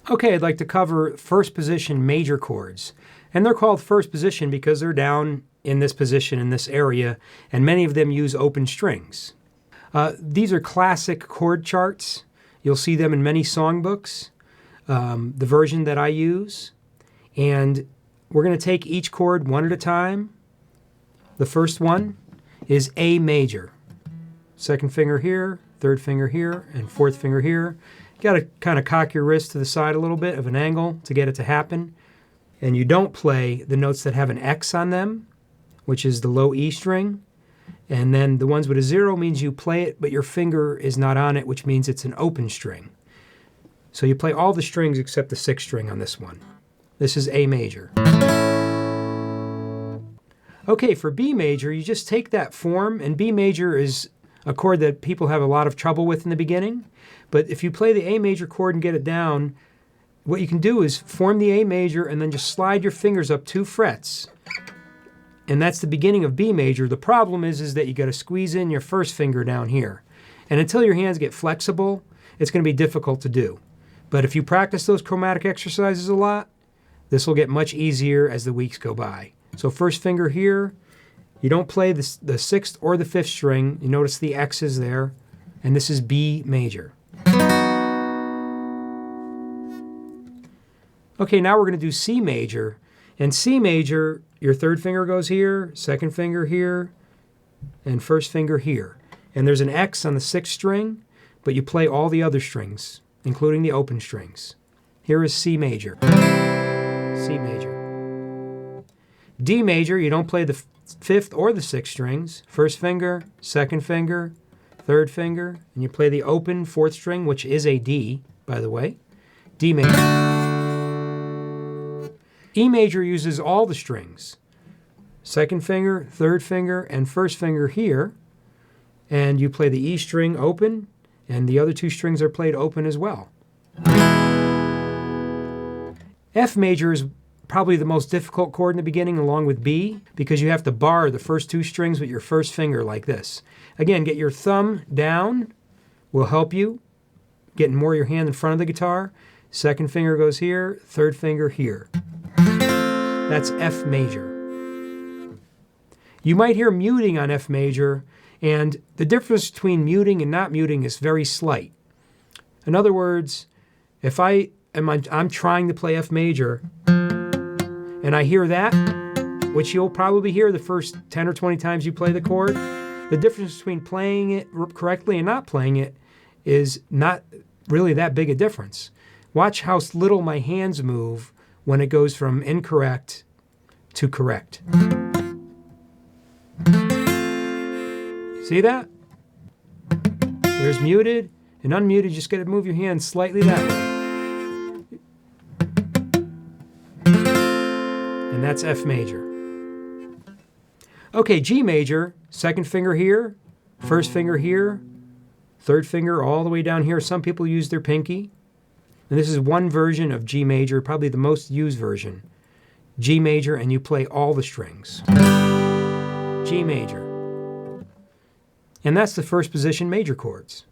Okay, I'd like to cover first position major chords. And they're called first position because they're down in this position in this area, and many of them use open strings. These are classic chord charts. You'll see them in many songbooks, the version that I use. And we're going to take each chord one at a time. The first one is A major. Second finger here, third finger here, and fourth finger here. You got to kind of cock your wrist to the side a little bit of an angle to get it to happen. And you don't play the notes that have an X on them, which is the low E string. And then the ones with a 0 means you play it, but your finger is not on it, which means it's an open string. So you play all the strings except the 6th string on this one. This is A major. Okay, for B major, you just take that form, and B major is a chord that people have a lot of trouble with in the beginning. But if you play the A major chord and get it down, what you can do is form the A major and then just slide your fingers up 2 frets. And that's the beginning of B major. The problem is that you got to squeeze in your first finger down here. And until your hands get flexible, it's going to be difficult to do. But if you practice those chromatic exercises a lot, this will get much easier as the weeks go by. So first finger here, you don't play the 6th or the 5th string. You notice the X is there, and this is B major. Okay, now we're going to do C major. And C major, your third finger goes here, second finger here, and first finger here. And there's an X on the 6th string, but you play all the other strings, including the open strings. Here is C major. C major. D major, you don't play the 5th or the 6th strings. First finger, second finger, third finger, and you play the open 4th string, which is a D, by the way. D major. E major uses all the strings. Second finger, third finger, and first finger here. And you play the E string open, and the other 2 strings are played open as well. F major is probably the most difficult chord in the beginning along with B, because you have to bar the first 2 strings with your first finger like this. Again, get your thumb down will help you, getting more your hand in front of the guitar. Second finger goes here, third finger here. That's F major. You might hear muting on F major, and the difference between muting and not muting is very slight. In other words, if I'm trying to play F major, and I hear that, which you'll probably hear the first 10 or 20 times you play the chord, the difference between playing it correctly and not playing it is not really that big a difference. Watch how little my hands move when it goes from incorrect to correct. See that? There's muted, and unmuted, you just got to move your hands slightly that way. And that's F major. Okay, G major, second finger here, first finger here, third finger all the way down here. Some people use their pinky. And this is one version of G major, probably the most used version. G major, and you play all the strings. G major. And that's the first position major chords.